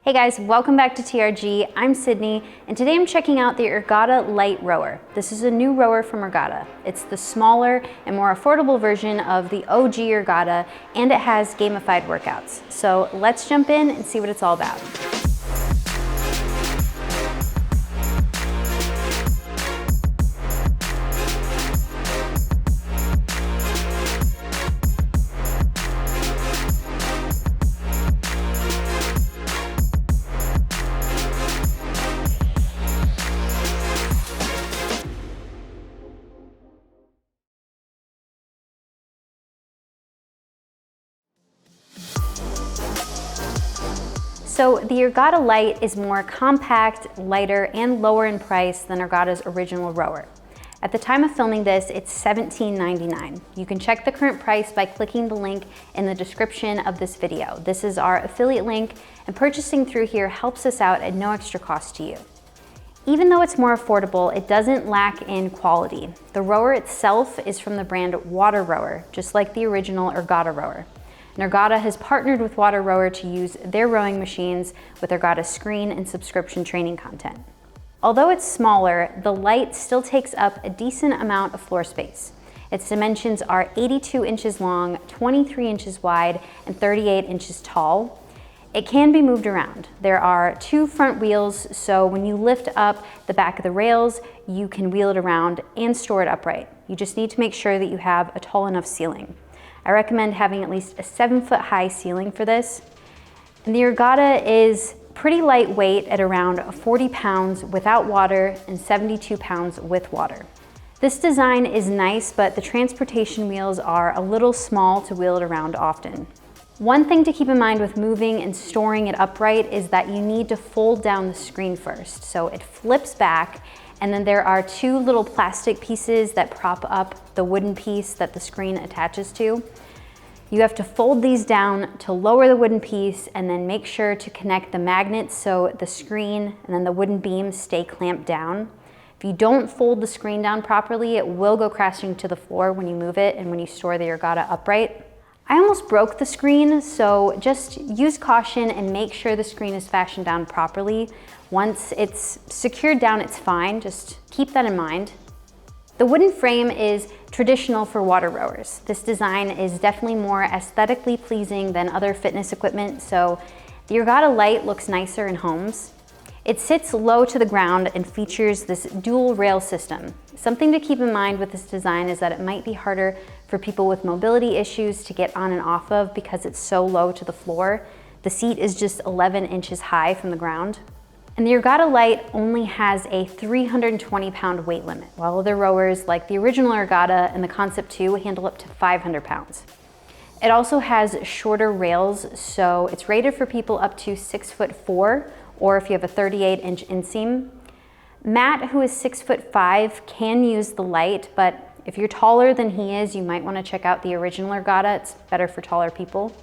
Hey guys, welcome back to TRG. I'm Sydney, and today I'm checking out the Ergatta Lite rower. This is a new rower from Ergatta. It's the smaller and more affordable version of the OG Ergatta, and it has gamified workouts. So let's jump in and see what it's all about. So the Ergatta Lite is more compact, lighter, and lower in price than Ergatta's original rower. At the time of filming this, it's $17.99. You can check the current price by clicking the link in the description of this video. This is our affiliate link, and purchasing through here helps us out at no extra cost to you. Even though it's more affordable, it doesn't lack in quality. The rower itself is from the brand Water Rower, just like the original Ergatta rower. And Ergatta has partnered with Water Rower to use their rowing machines with Ergatta's screen and subscription training content. Although it's smaller, the Lite still takes up a decent amount of floor space. Its dimensions are 82 inches long, 23 inches wide, and 38 inches tall. It can be moved around. There are two front wheels, so when you lift up the back of the rails, you can wheel it around and store it upright. You just need to make sure that you have a tall enough ceiling. I recommend having at least a 7-foot high ceiling for this. And the Ergatta is pretty lightweight at around 40 pounds without water and 72 pounds with water. This design is nice, but the transportation wheels are a little small to wheel it around often. One thing to keep in mind with moving and storing it upright is that you need to fold down the screen first. So it flips back, and then there are two little plastic pieces that prop up the wooden piece that the screen attaches to. You have to fold these down to lower the wooden piece and then make sure to connect the magnets so the screen and then the wooden beams stay clamped down. If you don't fold the screen down properly, it will go crashing to the floor when you move it and when you store the Ergatta upright. I almost broke the screen, so just use caution and make sure the screen is fashioned down properly. Once it's secured down, it's fine. Just keep that in mind. The wooden frame is traditional for water rowers. This design is definitely more aesthetically pleasing than other fitness equipment, so the Ergatta Lite looks nicer in homes. It sits low to the ground and features this dual rail system. Something to keep in mind with this design is that it might be harder for people with mobility issues to get on and off of because it's so low to the floor. The seat is just 11 inches high from the ground. And the Ergatta Lite only has a 320-pound weight limit, while other rowers like the original Ergatta and the Concept 2 handle up to 500 pounds. It also has shorter rails, so it's rated for people up to 6'4", or if you have a 38-inch inseam. Matt, who is 6'5", can use the Lite, but if you're taller than he is, you might want to check out the original Ergatta. It's better for taller people.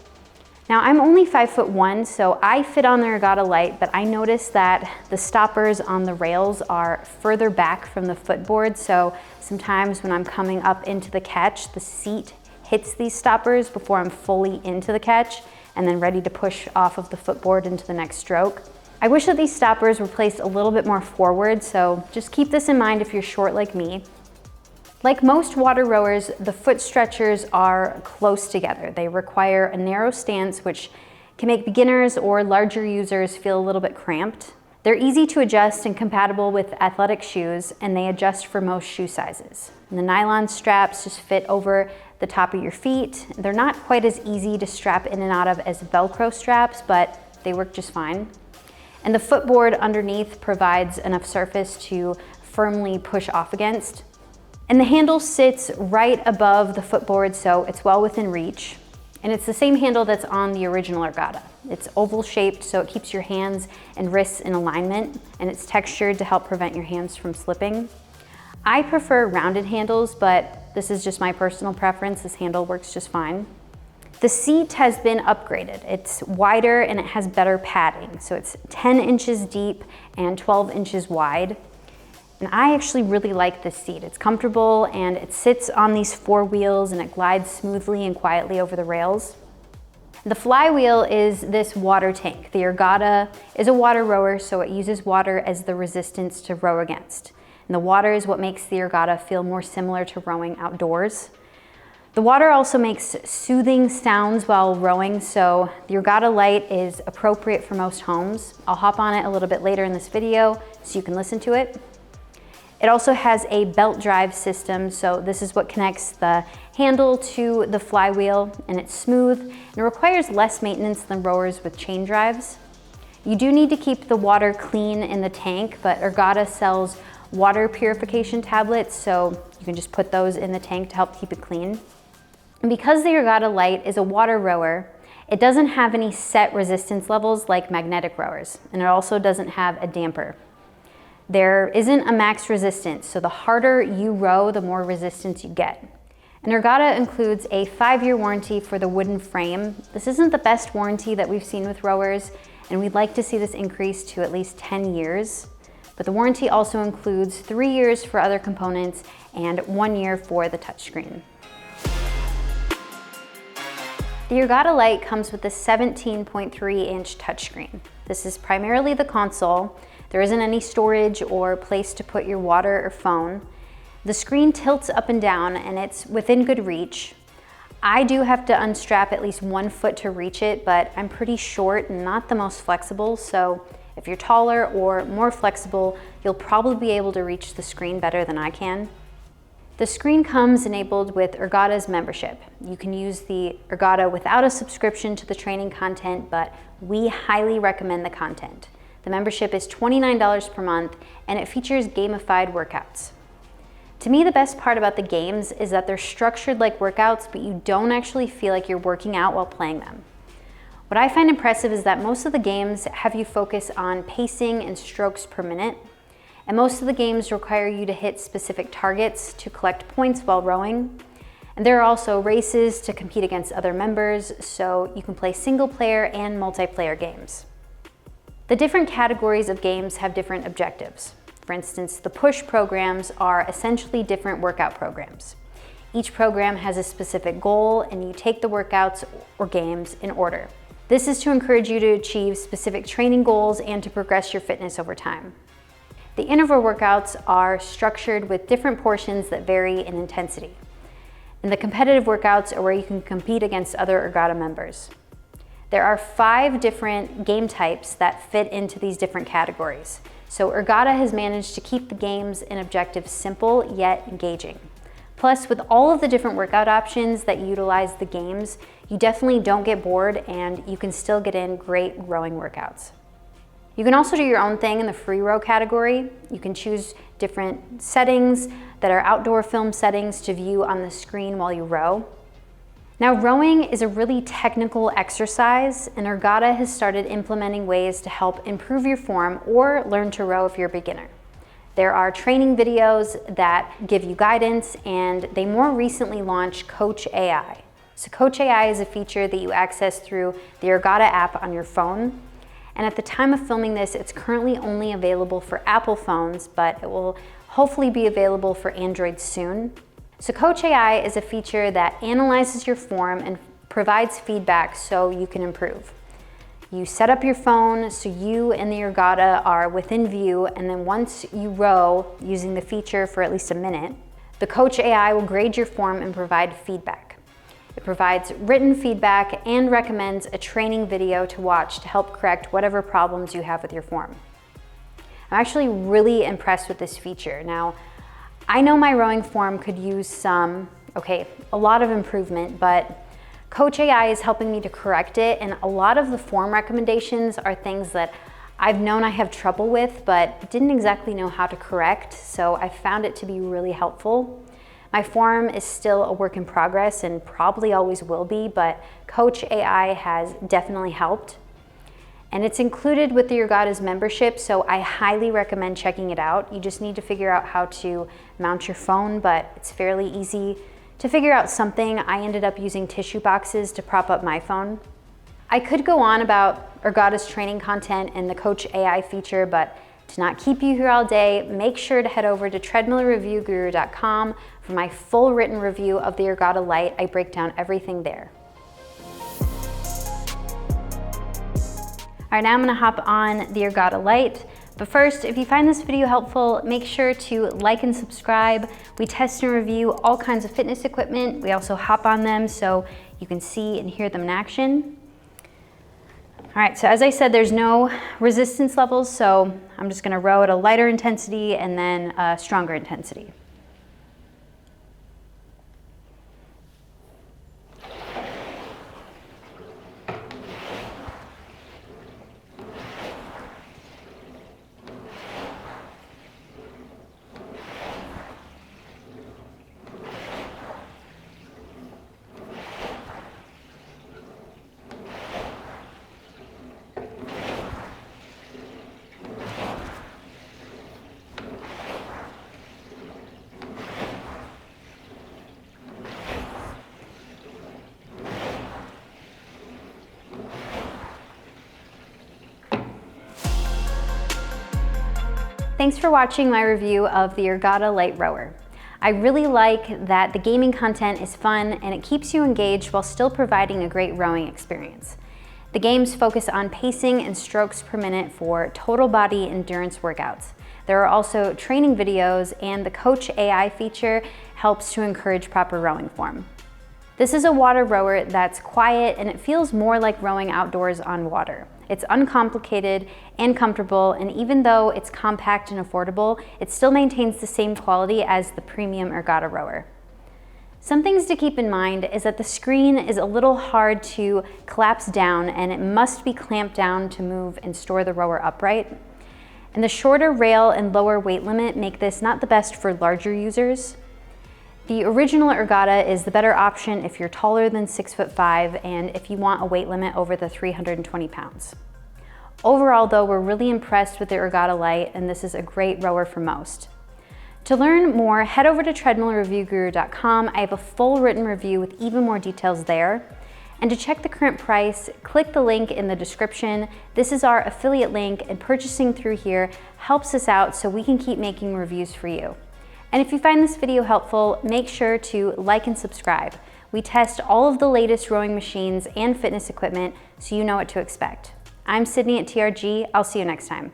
Now, I'm only 5'1", so I fit on the Ergatta Lite, but I noticed that the stoppers on the rails are further back from the footboard, so sometimes when I'm coming up into the catch, the seat hits these stoppers before I'm fully into the catch and then ready to push off of the footboard into the next stroke. I wish that these stoppers were placed a little bit more forward, so just keep this in mind if you're short like me. Like most water rowers, the foot stretchers are close together. They require a narrow stance, which can make beginners or larger users feel a little bit cramped. They're easy to adjust and compatible with athletic shoes, and they adjust for most shoe sizes. And the nylon straps just fit over the top of your feet. They're not quite as easy to strap in and out of as Velcro straps, but they work just fine. And the footboard underneath provides enough surface to firmly push off against. And the handle sits right above the footboard, so it's well within reach. And it's the same handle that's on the original Ergatta. It's oval shaped, so it keeps your hands and wrists in alignment, and it's textured to help prevent your hands from slipping. I prefer rounded handles, but this is just my personal preference. This handle works just fine. The seat has been upgraded. It's wider and it has better padding. So it's 10 inches deep and 12 inches wide. And I actually really like this seat. It's comfortable and it sits on these four wheels and it glides smoothly and quietly over the rails. The flywheel is this water tank. The Ergatta is a water rower, so it uses water as the resistance to row against. And the water is what makes the Ergatta feel more similar to rowing outdoors. The water also makes soothing sounds while rowing, so the Ergatta Lite is appropriate for most homes. I'll hop on it a little bit later in this video so you can listen to it. It also has a belt drive system, so this is what connects the handle to the flywheel, and it's smooth and it requires less maintenance than rowers with chain drives. You do need to keep the water clean in the tank, but Ergatta sells water purification tablets, so you can just put those in the tank to help keep it clean. And because the Ergatta Lite is a water rower, it doesn't have any set resistance levels like magnetic rowers, and it also doesn't have a damper. There isn't a max resistance, so the harder you row, the more resistance you get. And Ergatta includes a 5-year warranty for the wooden frame. This isn't the best warranty that we've seen with rowers, and we'd like to see this increase to at least 10 years. But the warranty also includes 3 years for other components and 1 year for the touchscreen. The Ergatta Lite comes with a 17.3-inch touchscreen. This is primarily the console. There isn't any storage or place to put your water or phone. The screen tilts up and down and it's within good reach. I do have to unstrap at least 1 foot to reach it, but I'm pretty short and not the most flexible, so if you're taller or more flexible, you'll probably be able to reach the screen better than I can. The screen comes enabled with Ergatta's membership. You can use the Ergatta without a subscription to the training content, but we highly recommend the content. The membership is $29 per month and it features gamified workouts. To me, the best part about the games is that they're structured like workouts, but you don't actually feel like you're working out while playing them. What I find impressive is that most of the games have you focus on pacing and strokes per minute. And most of the games require you to hit specific targets to collect points while rowing. And there are also races to compete against other members, so you can play single player and multiplayer games. The different categories of games have different objectives. For instance, the push programs are essentially different workout programs. Each program has a specific goal and you take the workouts or games in order. This is to encourage you to achieve specific training goals and to progress your fitness over time. The interval workouts are structured with different portions that vary in intensity. And the competitive workouts are where you can compete against other Ergatta members. There are 5 different game types that fit into these different categories. So Ergatta has managed to keep the games and objectives simple yet engaging. Plus, with all of the different workout options that utilize the games, you definitely don't get bored and you can still get in great rowing workouts. You can also do your own thing in the free row category. You can choose different settings that are outdoor film settings to view on the screen while you row. Now, rowing is a really technical exercise, and Ergatta has started implementing ways to help improve your form or learn to row if you're a beginner. There are training videos that give you guidance, and they more recently launched Coach AI. So Coach AI is a feature that you access through the Ergatta app on your phone. And at the time of filming this, it's currently only available for Apple phones, but it will hopefully be available for Android soon. So Coach AI is a feature that analyzes your form and provides feedback so you can improve. You set up your phone so you and the Ergatta are within view, and then once you row using the feature for at least a minute, the Coach AI will grade your form and provide feedback. It provides written feedback and recommends a training video to watch to help correct whatever problems you have with your form. I'm actually really impressed with this feature. Now, I know my rowing form could use a lot of improvement, but Coach AI is helping me to correct it, and a lot of the form recommendations are things that I've known I have trouble with, but didn't exactly know how to correct, so I found it to be really helpful. My form is still a work in progress and probably always will be, but Coach AI has definitely helped. And it's included with the Ergatta's membership, so I highly recommend checking it out. You just need to figure out how to mount your phone, but it's fairly easy to figure out something. I ended up using tissue boxes to prop up my phone. I could go on about Ergatta's training content and the Coach AI feature, but to not keep you here all day, make sure to head over to treadmillreviewguru.com for my full written review of the Ergatta Lite. I break down everything there. All right, now I'm gonna hop on the Ergatta Lite. But first, if you find this video helpful, make sure to like and subscribe. We test and review all kinds of fitness equipment. We also hop on them so you can see and hear them in action. All right, so as I said, there's no resistance levels, so I'm just gonna row at a lighter intensity and then a stronger intensity. Thanks for watching my review of the Ergatta Lite Rower. I really like that the gaming content is fun and it keeps you engaged while still providing a great rowing experience. The games focus on pacing and strokes per minute for total body endurance workouts. There are also training videos, and the Coach AI feature helps to encourage proper rowing form. This is a water rower that's quiet and it feels more like rowing outdoors on water. It's uncomplicated and comfortable, and even though it's compact and affordable, it still maintains the same quality as the premium Ergatta Rower. Some things to keep in mind is that the screen is a little hard to collapse down and it must be clamped down to move and store the rower upright. And the shorter rail and lower weight limit make this not the best for larger users. The original Ergatta is the better option if you're taller than 6'5" and if you want a weight limit over the 320 pounds. Overall though, we're really impressed with the Ergatta Lite, and this is a great rower for most. To learn more, head over to treadmillreviewguru.com. I have a full written review with even more details there. And to check the current price, click the link in the description. This is our affiliate link, and purchasing through here helps us out so we can keep making reviews for you. And if you find this video helpful, make sure to like and subscribe. We test all of the latest rowing machines and fitness equipment so you know what to expect. I'm Sydney at TRG. I'll see you next time.